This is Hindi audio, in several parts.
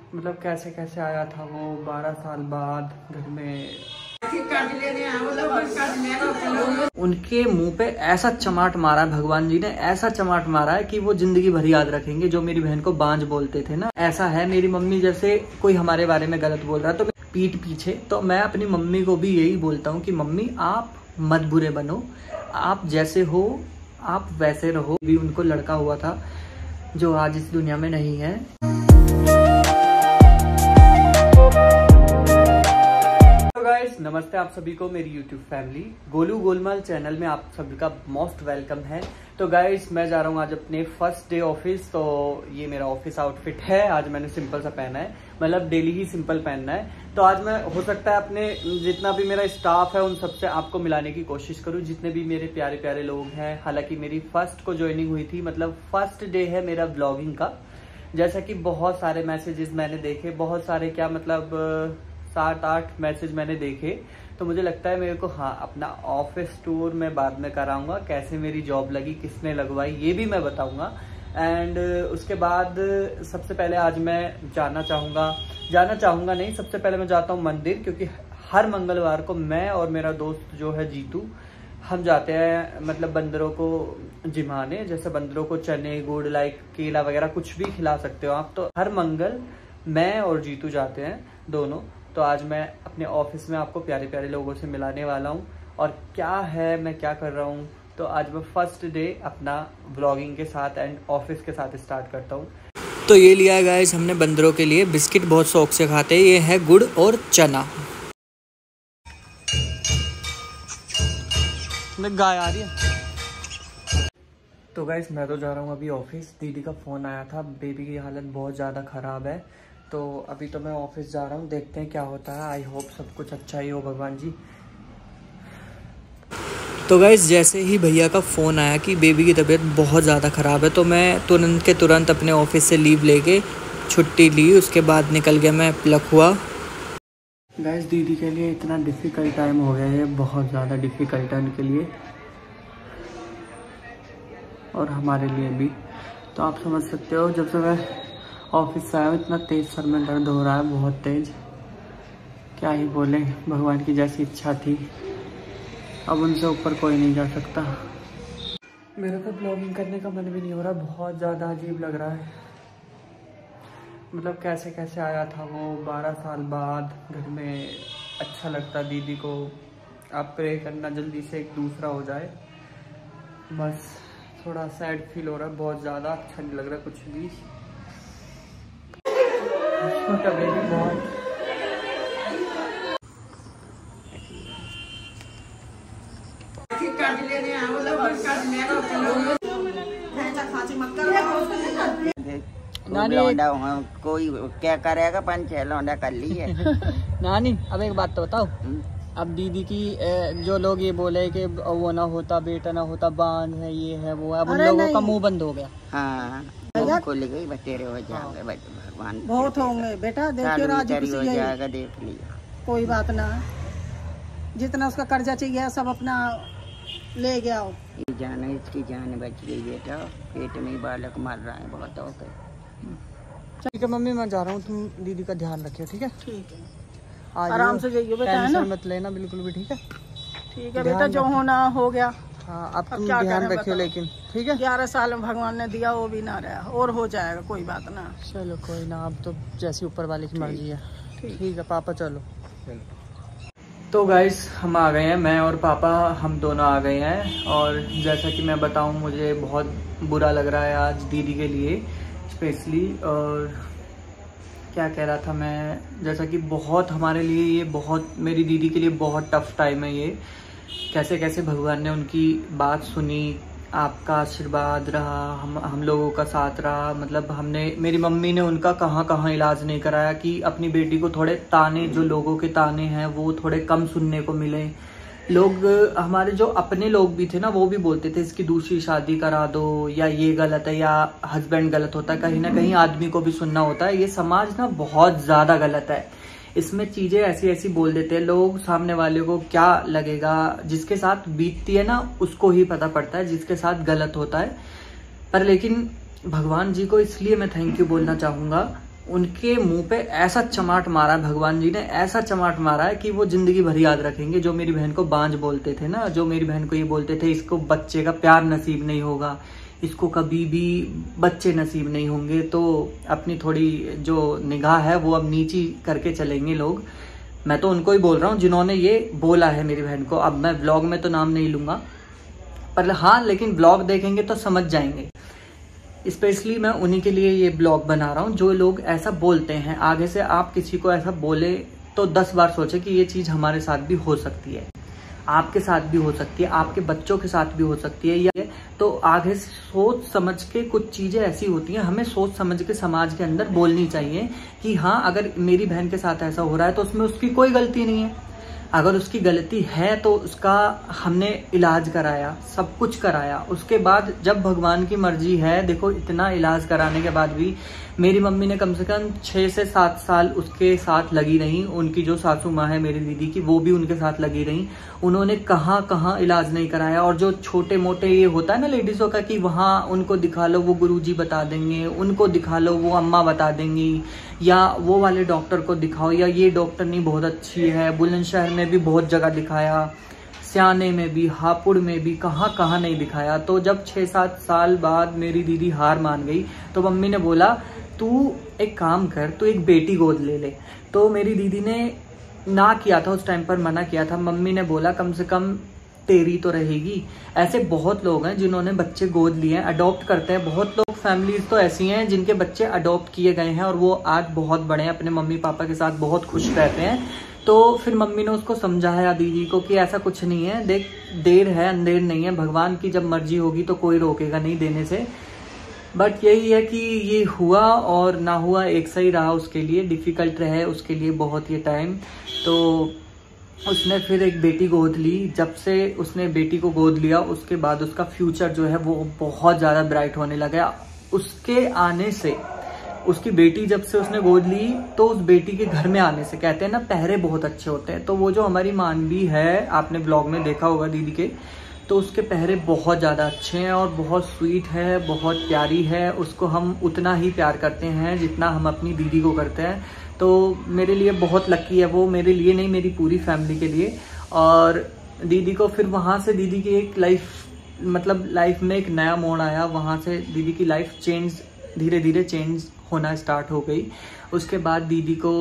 मतलब कैसे कैसे आया था वो 12 साल बाद घर में। उनके मुंह पे ऐसा चमाट मारा है भगवान जी ने, ऐसा चमाट मारा है कि वो जिंदगी भर याद रखेंगे। जो मेरी बहन को बांझ बोलते थे ना, ऐसा है। मेरी मम्मी जैसे कोई हमारे बारे में गलत बोल रहा है तो पीठ पीछे, तो मैं अपनी मम्मी को भी यही बोलता हूँ कि मम्मी आप मत बुरे बनो, आप जैसे हो आप वैसे रहो। भी उनको लड़का हुआ था जो आज इस दुनिया में नहीं है। गाइस नमस्ते आप सभी को, मेरी YouTube family Golu Golmaal channel में आप सभी का मोस्ट वेलकम है। तो गाइस मैं जा रहा हूँ आज अपने फर्स्ट डे ऑफिस। तो ये मेरा ऑफिस आउटफिट है। आज मैंने सिंपल सा पहना है, मतलब डेली ही सिंपल पहनना है। तो आज मैं हो सकता है अपने जितना भी मेरा स्टाफ है उन सबसे आपको मिलाने की कोशिश करूँ, जितने भी मेरे प्यारे प्यारे लोग हैं। हालांकि मेरी फर्स्ट को ज्वाइनिंग हुई थी, मतलब फर्स्ट डे है मेरा ब्लॉगिंग का। जैसा कि बहुत सारे मैसेजेस मैंने देखे, बहुत सारे क्या मतलब 7-8 मैसेज मैंने देखे। तो मुझे लगता है मेरे को अपना ऑफिस टूर मैं बाद में कराऊंगा। कैसे मेरी जॉब लगी, किसने लगवाई, ये भी मैं बताऊंगा। एंड उसके बाद सबसे पहले आज मैं जाना चाहूंगा नहीं, सबसे पहले मैं जाता हूँ मंदिर, क्योंकि हर मंगलवार को मैं और मेरा दोस्त जो है जीतू, हम जाते हैं मतलब बंदरों को जिमाने। जैसे बंदरों को चने गुड़ लाइक केला वगैरह कुछ भी खिला सकते हो आप। तो हर मंगल मैं और जीतू जाते हैं दोनों। तो आज मैं अपने ऑफिस में आपको प्यारे प्यारे लोगों से मिलाने वाला हूँ और क्या है मैं क्या कर रहा हूँ। तो आज मैं फर्स्ट डे अपना व्लॉगिंग के साथ एंड ऑफिस के साथ स्टार्ट करता हूँ। तो ये लिया है गाइस हमने बंदरों के लिए बिस्किट, बहुत शौक से खाते हैं। ये है गुड़ और चना। गाय आ रही है। तो गाइस मैं तो जा रहा हूँ अभी ऑफिस। दीदी का फ़ोन आया था, बेबी की हालत बहुत ज़्यादा ख़राब है। तो अभी तो मैं ऑफिस जा रहा हूँ, देखते हैं क्या होता है। आई होप सब कुछ अच्छा ही हो भगवान जी। तो गाइस जैसे ही भैया का फ़ोन आया कि बेबी की तबीयत बहुत ज़्यादा ख़राब है, तो मैं तुरंत के तुरंत अपने ऑफिस से लीव लेके छुट्टी ली। उसके बाद निकल गया मैं प्लक हुआ। गाइस दीदी के लिए इतना डिफ़िकल्ट टाइम हो गया है, बहुत ज़्यादा डिफ़िकल्ट है उनके लिए और हमारे लिए भी। तो आप समझ सकते हो, जब से मैं ऑफिस से आया इतना तेज़ सर में दर्द हो रहा है, बहुत तेज़। क्या ही बोले, भगवान की जैसी इच्छा थी, अब उनसे ऊपर कोई नहीं जा सकता। मेरा तो ब्लॉगिंग करने का मन भी नहीं हो रहा, बहुत ज़्यादा अजीब लग रहा है। मतलब कैसे कैसे आया था वो 12 साल बाद घर में। अच्छा लगता दीदी को। आप प्रे करना जल्दी से एक दूसरा हो जाए। बस थोड़ा सैड फील हो रहा है, बहुत ज़्यादा अच्छा नहीं लग रहा कुछ भी। छोटा बेबी बहुत। नानी कोई क्या करेगा, पंच लौंडा कर ली है। नानी अब एक बात तो बताओ, अब दीदी की जो लोग ये बोले कि वो ना होता, बेटा ना होता, बांध है, ये है वो है, अब उन लोगों का मुंह बंद हो गया। हाँ खुल गई, बतेरे हो जाएंगे भगवान, बहुत होंगे बेटा। देखिए राजी हो जाएगा, देख लिया, कोई बात ना। जितना उसका कर्जा चाहिए सब अपना ले गया हो। जान इसकी जान बच गई बेटा, पेट में बालक मर रहा है, बहुत हो गए। ठीक है मम्मी मैं जा रहा हूँ, तुम दीदी का ध्यान रखियो। ठीक है ठीक है, आराम से जाइए बेटा, है ना, मत लेना बिल्कुल भी। ठीक है ठीक है बेटा, जो होना हो गया। हाँ अब तुम ध्यान रखियो लेकिन। ठीक है 11 साल में भगवान ने दिया, वो भी ना रहा, और हो जाएगा, कोई बात ना। चलो कोई ना, अब तो जैसी ऊपर वाले की मर्जी है। ठीक है पापा चलो। तो गाइस हम आ गए हैं, मैं और पापा हम दोनों आ गए हैं। और जैसा कि मैं बताऊं, मुझे बहुत बुरा लग रहा है आज दीदी के लिए स्पेशली। और क्या कह रहा था मैं, जैसा कि बहुत हमारे लिए ये बहुत, मेरी दीदी के लिए बहुत टफ टाइम है ये। कैसे कैसे भगवान ने उनकी बात सुनी, आपका आशीर्वाद रहा, हम लोगों का साथ रहा। मतलब हमने, मेरी मम्मी ने उनका कहाँ कहाँ इलाज नहीं कराया कि अपनी बेटी को थोड़े ताने, जो लोगों के ताने हैं वो थोड़े कम सुनने को मिले। लोग, हमारे जो अपने लोग भी थे ना, वो भी बोलते थे इसकी दूसरी शादी करा दो, या ये गलत है, या हस्बैंड गलत होता है। कहीं ना कहीं आदमी को भी सुनना होता है। ये समाज ना बहुत ज़्यादा गलत है, इसमें चीज़ें ऐसी ऐसी बोल देते हैं लोग, सामने वाले को क्या लगेगा। जिसके साथ बीतती है ना उसको ही पता पड़ता है जिसके साथ गलत होता है। पर लेकिन भगवान जी को इसलिए मैं थैंक यू बोलना चाहूँगा, उनके मुंह पे ऐसा चमाट मारा है भगवान जी ने, ऐसा चमाट मारा है कि वो जिंदगी भर याद रखेंगे। जो मेरी बहन को बांझ बोलते थे ना, जो मेरी बहन को ये बोलते थे इसको बच्चे का प्यार नसीब नहीं होगा, इसको कभी भी बच्चे नसीब नहीं होंगे, तो अपनी थोड़ी जो निगाह है वो अब नीची करके चलेंगे लोग। मैं तो उनको ही बोल रहा हूँ जिन्होंने ये बोला है मेरी बहन को। अब मैं व्लॉग में तो नाम नहीं लूंगा, पर हाँ लेकिन ब्लॉग देखेंगे तो समझ जाएंगे। स्पेशली मैं उन्हीं के लिए ये ब्लॉग बना रहा हूँ जो लोग ऐसा बोलते हैं। आगे से आप किसी को ऐसा बोले तो 10 बार सोचे कि ये चीज़ हमारे साथ भी हो सकती है, आपके साथ भी हो सकती है, आपके बच्चों के साथ भी हो सकती है। या तो आगे से सोच समझ के कुछ चीज़ें ऐसी होती हैं, हमें सोच समझ के समाज के अंदर बोलनी चाहिए कि हाँ अगर मेरी बहन के साथ ऐसा हो रहा है तो उसमें उसकी कोई गलती नहीं है। अगर उसकी गलती है तो उसका हमने इलाज कराया, सब कुछ कराया। उसके बाद जब भगवान की मर्जी है, देखो इतना इलाज कराने के बाद भी मेरी मम्मी ने कम से कम 6 से 7 साल उसके साथ लगी रही। उनकी जो सासू माँ है मेरी दीदी की, वो भी उनके साथ लगी रही। उन्होंने कहाँ कहाँ इलाज नहीं कराया। और जो छोटे मोटे ये होता है ना लेडीजों का कि वहाँ उनको दिखा लो वो गुरुजी बता देंगे, उनको दिखा लो वो अम्मा बता देंगी, या वो वाले डॉक्टर को दिखाओ, या ये डॉक्टर नहीं बहुत अच्छी है। बुलंदशहर में भी बहुत जगह दिखाया, सियाने में भी, हापुड़ में भी, कहाँ कहाँ नहीं दिखाया। तो जब 6-7 साल बाद मेरी दीदी हार मान गई तो मम्मी ने बोला तू एक काम कर, तू एक बेटी गोद ले ले। तो मेरी दीदी ने ना किया था, उस टाइम पर मना किया था। मम्मी ने बोला कम से कम तेरी तो रहेगी। ऐसे बहुत लोग हैं जिन्होंने बच्चे गोद लिए हैं, अडॉप्ट करते हैं। बहुत लोग फैमिलीज तो ऐसी हैं जिनके बच्चे अडॉप्ट किए गए हैं और वो आज बहुत बड़े हैं, अपने मम्मी पापा के साथ बहुत खुश रहते हैं। तो फिर मम्मी ने उसको समझाया दीदी को कि ऐसा कुछ नहीं है, देख देर है अंधेर नहीं है, भगवान की जब मर्जी होगी तो कोई रोकेगा नहीं देने से। बट यही है कि ये हुआ और ना हुआ एक सही रहा उसके लिए, डिफिकल्ट रहे उसके लिए बहुत ये टाइम। तो उसने फिर एक बेटी गोद ली। जब से उसने बेटी को गोद लिया उसके बाद उसका फ्यूचर जो है वो बहुत ज़्यादा ब्राइट होने लगा। उसके आने से, उसकी बेटी जब से उसने गोद ली तो उस बेटी के घर में आने से, कहते हैं ना पहरे बहुत अच्छे होते हैं, तो वो जो हमारी मानवी है, आपने ब्लॉग में देखा होगा दीदी के, तो उसके पहरे बहुत ज़्यादा अच्छे हैं और बहुत स्वीट है, बहुत प्यारी है। उसको हम उतना ही प्यार करते हैं जितना हम अपनी दीदी को करते हैं। तो मेरे लिए बहुत लकी है वो, मेरे लिए नहीं मेरी पूरी फैमिली के लिए। और दीदी को फिर वहाँ से दीदी की एक लाइफ में एक नया मोड़ आया। वहाँ से दीदी की लाइफ धीरे धीरे चेंज होना स्टार्ट हो गई। उसके बाद दीदी को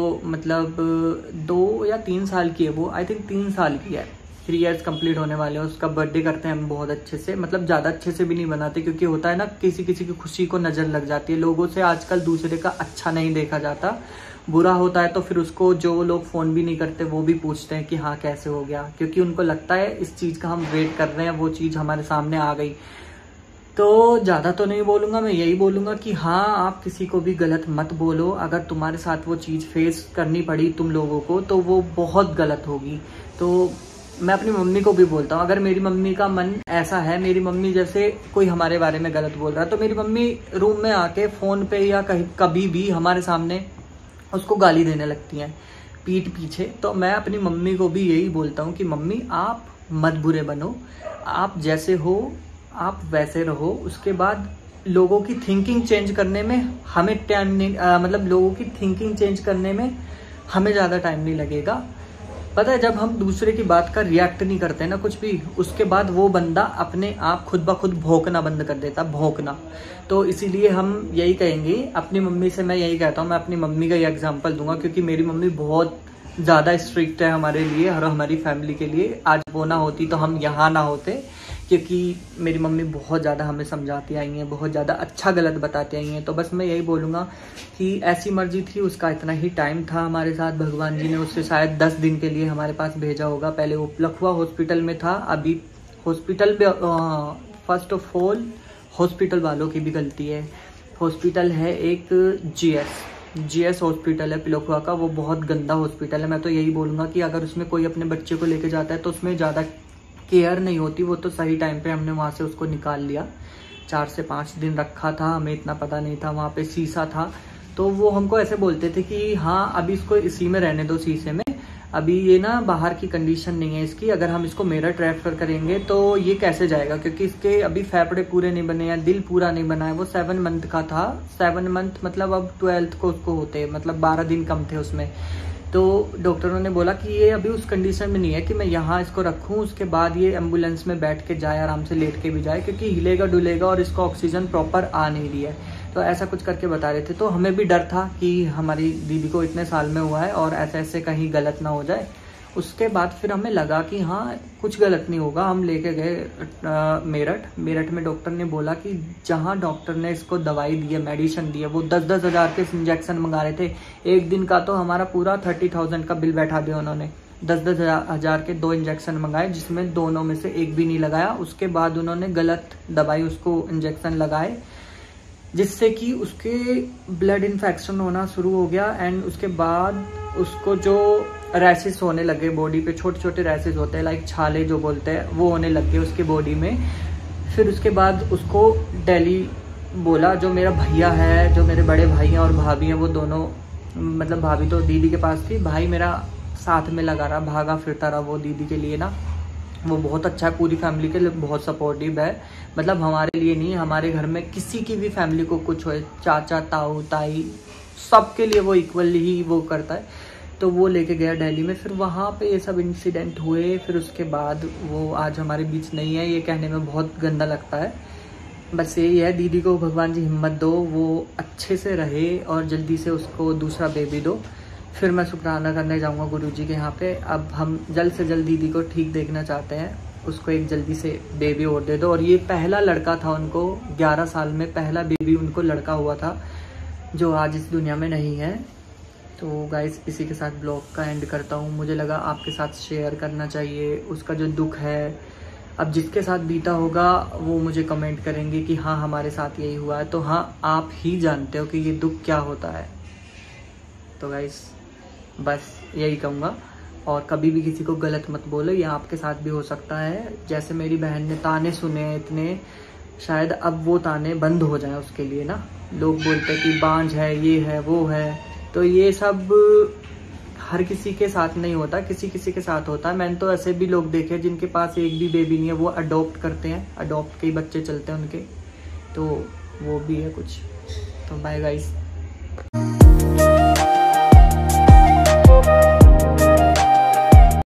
2 या 3 साल की है वो, आई थिंक 3 साल की है, 3 इयर्स कंप्लीट होने वाले हैं। उसका बर्थडे करते हैं हम बहुत अच्छे से, ज़्यादा अच्छे से भी नहीं बनाते क्योंकि होता है ना किसी किसी की खुशी को नज़र लग जाती है। लोगों से आजकल दूसरे का अच्छा नहीं देखा जाता, बुरा होता है तो फिर उसको जो लोग फ़ोन भी नहीं करते वो भी पूछते हैं कि हाँ कैसे हो गया, क्योंकि उनको लगता है इस चीज़ का हम वेट कर रहे हैं, वो चीज़ हमारे सामने आ गई। तो ज़्यादा तो नहीं बोलूँगा, मैं यही बोलूँगा कि हाँ आप किसी को भी गलत मत बोलो। अगर तुम्हारे साथ वो चीज़ फेस करनी पड़ी तुम लोगों को तो वो बहुत गलत होगी। तो मैं अपनी मम्मी को भी बोलता हूँ, अगर मेरी मम्मी का मन ऐसा है, मेरी मम्मी जैसे कोई हमारे बारे में गलत बोल रहा है तो मेरी मम्मी रूम में आके फ़ोन पे या कभी भी हमारे सामने उसको गाली देने लगती हैं पीठ पीछे। तो मैं अपनी मम्मी को भी यही बोलता हूँ कि मम्मी आप मत बुरे बनो, आप जैसे हो आप वैसे रहो। उसके बाद लोगों की थिंकिंग चेंज करने में हमें टाइम नहीं, लोगों की थिंकिंग चेंज करने में हमें ज़्यादा टाइम नहीं लगेगा। पता है जब हम दूसरे की बात का रिएक्ट नहीं करते ना कुछ भी, उसके बाद वो बंदा अपने आप खुद ब खुद भौंकना बंद कर देता, भौंकना। तो इसीलिए हम यही कहेंगे, अपनी मम्मी से मैं यही कहता हूँ, मैं अपनी मम्मी का ये एग्जांपल दूंगा क्योंकि मेरी मम्मी बहुत ज़्यादा स्ट्रिक्ट है हमारे लिए और हमारी फैमिली के लिए। आज वो ना होती तो हम यहाँ ना होते, क्योंकि मेरी मम्मी बहुत ज़्यादा हमें समझाती आई हैं, बहुत ज़्यादा अच्छा गलत बताती आई हैं। तो बस मैं यही बोलूँगा कि ऐसी मर्जी थी, उसका इतना ही टाइम था हमारे साथ। भगवान जी ने उससे शायद 10 दिन के लिए हमारे पास भेजा होगा। पहले वो लखुआ हॉस्पिटल में था, अभी हॉस्पिटल में फर्स्ट ऑफ ऑल हॉस्पिटल वालों की भी गलती है। हॉस्पिटल है एक जीएस हॉस्पिटल है पिलोखुआ का, वो बहुत गंदा हॉस्पिटल है। मैं तो यही बोलूँगा कि अगर उसमें कोई अपने बच्चे को लेके जाता है तो उसमें ज़्यादा केयर नहीं होती। वो तो सही टाइम पे हमने वहाँ से उसको निकाल लिया, 4 से 5 दिन रखा था, हमें इतना पता नहीं था। वहाँ पे शीशा था तो वो हमको ऐसे बोलते थे कि हाँ अभी इसको इसी में रहने दो शीशे में, अभी ये ना बाहर की कंडीशन नहीं है इसकी, अगर हम इसको मेरठ रेफर करेंगे तो ये कैसे जाएगा, क्योंकि इसके अभी फेफड़े पूरे नहीं बने हैं, दिल पूरा नहीं बना है। वो 7 मंथ का था, 7 मंथ मतलब अब 12th को उसको होते, मतलब 12 दिन कम थे उसमें। तो डॉक्टरों ने बोला कि ये अभी उस कंडीशन में नहीं है कि मैं यहाँ इसको रखूँ, उसके बाद ये एम्बुलेंस में बैठ के जाए, आराम से लेट के भी जाए, क्योंकि हिलेगा डुलेगा और इसको ऑक्सीजन प्रॉपर आ नहीं रही है। तो ऐसा कुछ करके बता रहे थे। तो हमें भी डर था कि हमारी दीदी को इतने साल में हुआ है और ऐसे ऐसे कहीं गलत ना हो जाए। उसके बाद फिर हमें लगा कि हाँ कुछ गलत नहीं होगा। हम लेके गए मेरठ में डॉक्टर ने बोला कि जहाँ डॉक्टर ने इसको दवाई दी है, मेडिसिन दी है, वो 10-10 हज़ार के इंजेक्शन मंगा रहे थे एक दिन का। तो हमारा पूरा 30,000 का बिल बैठा दिया उन्होंने। 10-10 हज़ार के 2 इंजेक्शन मंगाए, जिसमें दोनों में से एक भी नहीं लगाया। उसके बाद उन्होंने गलत दवाई उसको इंजेक्शन लगाए, जिससे कि उसके ब्लड इन्फेक्शन होना शुरू हो गया। एंड उसके बाद उसको जो रैशेस होने लगे बॉडी पे, छोटे छोटे रैशेस होते हैं, लाइक छाले जो बोलते हैं, वो होने लग गए उसके बॉडी में। फिर उसके बाद उसको दिल्ली बोला, जो मेरा भैया है, जो मेरे बड़े भाई हैं और भाभी हैं, वो दोनों, मतलब भाभी तो दीदी के पास थी, भाई मेरा साथ में लगा रहा, भागा फिरता रहा वो दीदी के लिए ना। वो बहुत अच्छा है, पूरी फैमिली के लिए बहुत सपोर्टिव है। मतलब हमारे लिए नहीं, हमारे घर में किसी की भी फैमिली को कुछ हो, चाचा ताऊ ताई, सबके लिए वो इक्वली ही वो करता है। तो वो लेके गया दिल्ली में, फिर वहाँ पे ये सब इंसिडेंट हुए। फिर उसके बाद वो आज हमारे बीच नहीं है, ये कहने में बहुत गंदा लगता है। बस यही है, दीदी को भगवान जी हिम्मत दो, वो अच्छे से रहे और जल्दी से उसको दूसरा बेबी दो। फिर मैं शुक्राना करने जाऊंगा गुरुजी के यहाँ पे। अब हम जल्द से जल्द दीदी को ठीक देखना चाहते हैं, उसको एक जल्दी से बेबी और दे दो। और ये पहला लड़का था उनको, 11 साल में पहला बेबी उनको लड़का हुआ था, जो आज इस दुनिया में नहीं है। तो गाइस इसी के साथ ब्लॉग का एंड करता हूँ। मुझे लगा आपके साथ शेयर करना चाहिए उसका जो दुख है। अब जिसके साथ बीता होगा वो मुझे कमेंट करेंगे कि हाँ हमारे साथ यही हुआ है। तो हाँ, आप ही जानते हो कि ये दुख क्या होता है। तो गाइस बस यही कहूँगा, और कभी भी किसी को गलत मत बोलो, ये आपके साथ भी हो सकता है। जैसे मेरी बहन ने ताने सुने इतने, शायद अब वो ताने बंद हो जाएं उसके लिए ना। लोग बोलते हैं कि बांझ है, ये है, वो है, तो ये सब हर किसी के साथ नहीं होता, किसी किसी के साथ होता है। मैंने तो ऐसे भी लोग देखे जिनके पास एक भी बेबी नहीं है, वो अडॉप्ट करते हैं, अडॉप्ट के ही बच्चे चलते हैं उनके, तो वो भी है कुछ। तो बाय गाइस।